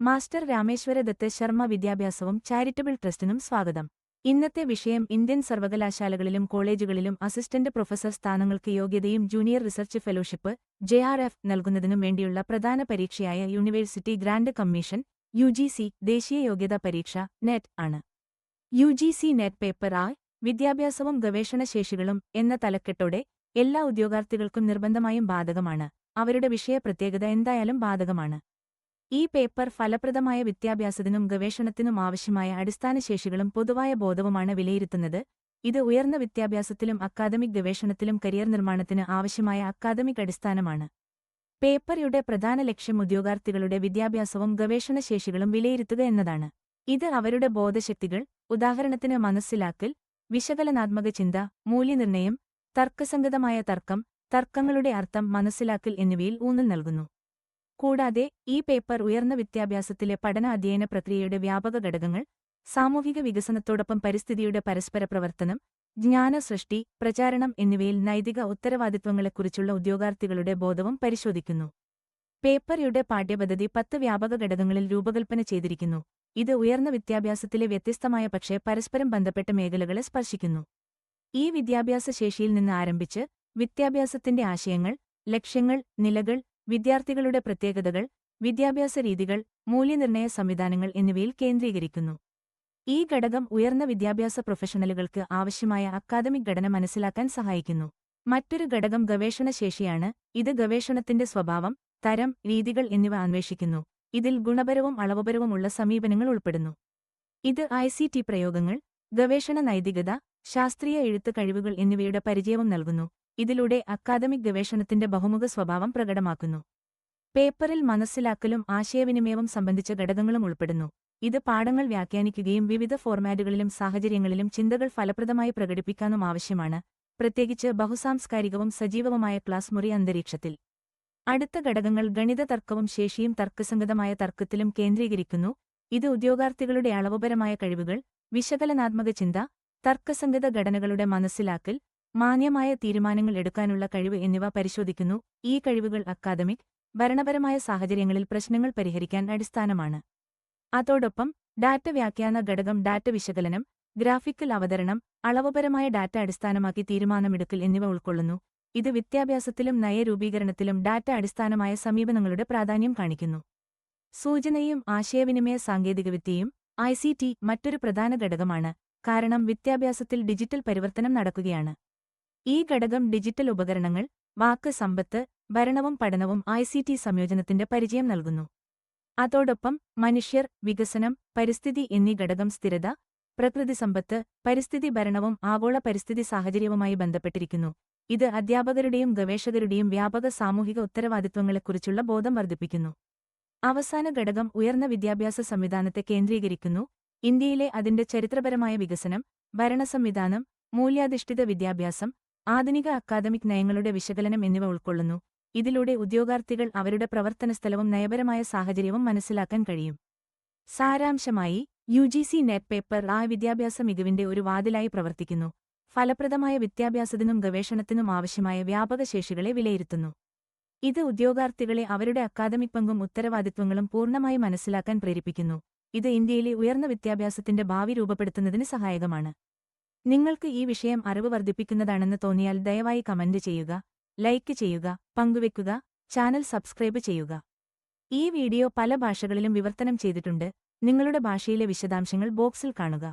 Master Rameshwara Dutt Sharma വിദ്യാഭ്യാസവും charitable ട്രസ്റ്റിനും സ്വാഗതം. ഇന്നത്തെ വിഷയം ഇന്ത്യൻ സർവകലാശാലകളിലും കോളേജുകളിലും അസിസ്റ്റന്റ് പ്രൊഫസർ സ്ഥാനങ്ങൾക്ക് യോഗ്യതയും ജൂനിയർ റിസർച്ച് ഫെലോഷിപ്പ് (JRF) നൽകുന്നതിനും വേണ്ടിയുള്ള പ്രധാന പരീക്ഷയായ യൂണിവേഴ്സിറ്റി ഗ്രാന്റ് കമ്മീഷൻ (UGC) ദേശീയ യോഗ്യതാ പരീക്ഷ (NET) ആണ്. UGC NET പേപ്പർ ആ വിദ്യാഭ്യാസവും ഗവേഷണശേഷികളും എന്ന തലക്കെട്ടോടെ എല്ലാ ഉദ്യോഗാർത്ഥികൾക്കും നിർബന്ധമായും ബാധകമാണ്. അവരുടെ വിഷയ പ്രത്യേകത എന്തായാലും ബാധകമാണ്. ഈ പേപ്പർ ഫലപ്രദമായ വിദ്യാഭ്യാസത്തിനും ഗവേഷണത്തിനും ആവശ്യമായ അടിസ്ഥാനശേഷികളും പൊതുവായ ബോധവുമാണ് വിലയിരുത്തുന്നത്. ഇത് ഉയർന്ന വിദ്യാഭ്യാസത്തിലും അക്കാദമിക് ഗവേഷണത്തിലും കരിയർ നിർമ്മാണത്തിന് ആവശ്യമായ അക്കാദമിക് അടിസ്ഥാനമാണ്. പേപ്പറുടെ പ്രധാന ലക്ഷ്യം ഉദ്യോഗാർത്ഥികളുടെ വിദ്യാഭ്യാസവും ഗവേഷണശേഷികളും വിലയിരുത്തുക എന്നതാണ്. ഇത് അവരുടെ ബോധശക്തികൾ, ഉദാഹരണത്തിന് മനസ്സിലാക്കൽ, വിശകലനാത്മക ചിന്ത, മൂല്യനിർണ്ണയം, തർക്കസംഗതമായ തർക്കം, തർക്കങ്ങളുടെ അർത്ഥം മനസ്സിലാക്കൽ എന്നിവയിൽ ഊന്നൽ നൽകുന്നു. കൂടാതെ ഈ പേപ്പർ ഉയർന്ന വിദ്യാഭ്യാസത്തിലെ പഠന അധ്യയന പ്രക്രിയയുടെ വ്യാപക ഘടകങ്ങൾ, സാമൂഹിക വികസനത്തോടൊപ്പം പരിസ്ഥിതിയുടെ പരസ്പര പ്രവർത്തനം, ജ്ഞാനസൃഷ്ടി, പ്രചാരണം എന്നിവയിൽ നൈതിക ഉത്തരവാദിത്വങ്ങളെക്കുറിച്ചുള്ള ഉദ്യോഗാർത്ഥികളുടെ ബോധവും പരിശോധിക്കുന്നു. പേപ്പറുടെ പാഠ്യപദ്ധതി 10 വ്യാപക ഘടകങ്ങളിൽ രൂപകൽപ്പന ചെയ്തിരിക്കുന്നു. ഇത് ഉയർന്ന വിദ്യാഭ്യാസത്തിലെ വ്യത്യസ്തമായ പക്ഷേ പരസ്പരം ബന്ധപ്പെട്ട മേഖലകളെ സ്പർശിക്കുന്നു. ഈ വിദ്യാഭ്യാസ ശേഷിയിൽ നിന്ന് ആരംഭിച്ച് വിദ്യാഭ്യാസത്തിന്റെ ആശയങ്ങൾ, ലക്ഷ്യങ്ങൾ, നിലകൾ, വിദ്യാർത്ഥികളുടെ പ്രത്യേകതകൾ, വിദ്യാഭ്യാസ രീതികൾ, മൂല്യനിർണ്ണയ സംവിധാനങ്ങൾ എന്നിവയിൽ കേന്ദ്രീകരിക്കുന്നു. ഈ ഘടകം ഉയർന്ന വിദ്യാഭ്യാസ പ്രൊഫഷണലുകൾക്ക് ആവശ്യമായ അക്കാദമിക് ഘടന മനസ്സിലാക്കാൻ സഹായിക്കുന്നു. മറ്റൊരു ഘടകം ഗവേഷണശേഷിയാണ്. ഇത് ഗവേഷണത്തിന്റെ സ്വഭാവം, തരം, രീതികൾ എന്നിവ അന്വേഷിക്കുന്നു. ഇതിൽ ഗുണപരവും അളവുപരവുമുള്ള സമീപനങ്ങൾ ഉൾപ്പെടുന്നു. ഇത് ICT പ്രയോഗങ്ങൾ, ഗവേഷണ നൈതികത, ശാസ്ത്രീയ എഴുത്ത് കഴിവുകൾ എന്നിവയുടെ പരിചയവും നൽകുന്നു. ഇതിലൂടെ അക്കാദമിക് ഗവേഷണത്തിന്റെ ബഹുമുഖ സ്വഭാവം പ്രകടമാക്കുന്നു. പേപ്പറിൽ മനസ്സിലാക്കലും ആശയവിനിമയവും സംബന്ധിച്ച ഘടകങ്ങളും ഉൾപ്പെടുന്നു. ഇത് പാഠങ്ങൾ വ്യാഖ്യാനിക്കുകയും വിവിധ ഫോർമാറ്റുകളിലും സാഹചര്യങ്ങളിലും ചിന്തകൾ ഫലപ്രദമായി പ്രകടിപ്പിക്കാനും ആവശ്യമാണ്, പ്രത്യേകിച്ച് ബഹുസാംസ്കാരികവും സജീവവുമായ ക്ലാസ് മുറി അന്തരീക്ഷത്തിൽ. അടുത്ത ഘടകങ്ങൾ ഗണിത തർക്കവും ശേഷിയും തർക്കസംഗതമായ തർക്കത്തിലും കേന്ദ്രീകരിക്കുന്നു. ഇത് ഉദ്യോഗാർത്ഥികളുടെ അളവുപരമായ കഴിവുകൾ, വിശകലനാത്മക ചിന്ത, തർക്കസംഗത ഘടനകളുടെ മനസ്സിലാക്കൽ, മാന്യമായ തീരുമാനങ്ങൾ എടുക്കാനുള്ള കഴിവ് എന്നിവ പരിശോധിക്കുന്നു. ഈ കഴിവുകൾ അക്കാദമിക്, ഭരണപരമായ സാഹചര്യങ്ങളിൽ പ്രശ്നങ്ങൾ പരിഹരിക്കാൻ അടിസ്ഥാനമാണ്. അതോടൊപ്പം ഡാറ്റ വ്യാഖ്യാന ഘടകം ഡാറ്റ വിശകലനം, ഗ്രാഫിക്കൽ അവതരണം, അളവുപരമായ ഡാറ്റ അടിസ്ഥാനമാക്കി തീരുമാനമെടുക്കൽ എന്നിവ ഉൾക്കൊള്ളുന്നു. ഇത് വിദ്യാഭ്യാസത്തിലും നയരൂപീകരണത്തിലും ഡാറ്റ അടിസ്ഥാനമായ സമീപനങ്ങളുടെ പ്രാധാന്യം കാണിക്കുന്നു. സൂചനയും ആശയവിനിമയ സാങ്കേതികവിദ്യയും ICT മറ്റൊരു പ്രധാന ഘടകമാണ്, കാരണം വിദ്യാഭ്യാസത്തിൽ ഡിജിറ്റൽ പരിവർത്തനം നടക്കുകയാണ്. ഈ ഘടകം ഡിജിറ്റൽ ഉപകരണങ്ങൾ, വാക്ക് സമ്പത്ത്, ഭരണവും പഠനവും ICT സംയോജനത്തിന്റെ പരിചയം നൽകുന്നു. അതോടൊപ്പം മനുഷ്യർ, വികസനം, പരിസ്ഥിതി എന്നീ ഘടകം സ്ഥിരത, പ്രകൃതി സമ്പത്ത്, പരിസ്ഥിതി ഭരണവും ആഗോള പരിസ്ഥിതി സാഹചര്യവുമായി ബന്ധപ്പെട്ടിരിക്കുന്നു. ഇത് അധ്യാപകരുടെയും ഗവേഷകരുടെയും വ്യാപക സാമൂഹിക ഉത്തരവാദിത്വങ്ങളെക്കുറിച്ചുള്ള ബോധം വർദ്ധിപ്പിക്കുന്നു. അവസാന ഘടകം ഉയർന്ന വിദ്യാഭ്യാസ സംവിധാനത്തെ കേന്ദ്രീകരിക്കുന്നു. ഇന്ത്യയിലെ അതിന്റെ ചരിത്രപരമായ വികസനം, ഭരണസംവിധാനം, മൂല്യാധിഷ്ഠിത വിദ്യാഭ്യാസം, ആധുനിക അക്കാദമിക് നയങ്ങളുടെ വിശകലനം എന്നിവ ഉൾക്കൊള്ളുന്നു. ഇതിലൂടെ ഉദ്യോഗാർത്ഥികൾ അവരുടെ പ്രവർത്തനസ്ഥലവും നയപരമായ സാഹചര്യവും മനസ്സിലാക്കാൻ കഴിയും. സാരാംശമായി, UGC NET പേപ്പർ ആ വിദ്യാഭ്യാസ മികവിന്റെ ഒരു വാതിലായി പ്രവർത്തിക്കുന്നു. ഫലപ്രദമായ വിദ്യാഭ്യാസത്തിനും ഗവേഷണത്തിനും ആവശ്യമായ വ്യാപക ശേഷികളെ വിലയിരുത്തുന്നു. ഇത് ഉദ്യോഗാർത്ഥികളെ അവരുടെ അക്കാദമിക് പങ്കും ഉത്തരവാദിത്വങ്ങളും പൂർണ്ണമായി മനസ്സിലാക്കാൻ പ്രേരിപ്പിക്കുന്നു. ഇത് ഇന്ത്യയിലെ ഉയർന്ന വിദ്യാഭ്യാസത്തിന്റെ ഭാവി രൂപപ്പെടുത്തുന്നതിന് സഹായകമാണ്. നിങ്ങൾക്ക് ഈ വിഷയം അറിവ് വർദ്ധിപ്പിക്കുന്നതാണെന്ന് തോന്നിയാൽ ദയവായി കമന്റ് ചെയ്യുക, ലൈക്ക് ചെയ്യുക, പങ്കുവെക്കുക, ചാനൽ സബ്സ്ക്രൈബ് ചെയ്യുക. ഈ വീഡിയോ പല ഭാഷകളിലും വിവർത്തനം ചെയ്തിട്ടുണ്ട്. നിങ്ങളുടെ ഭാഷയിലെ വിശദാംശങ്ങൾ ബോക്സിൽ കാണുക.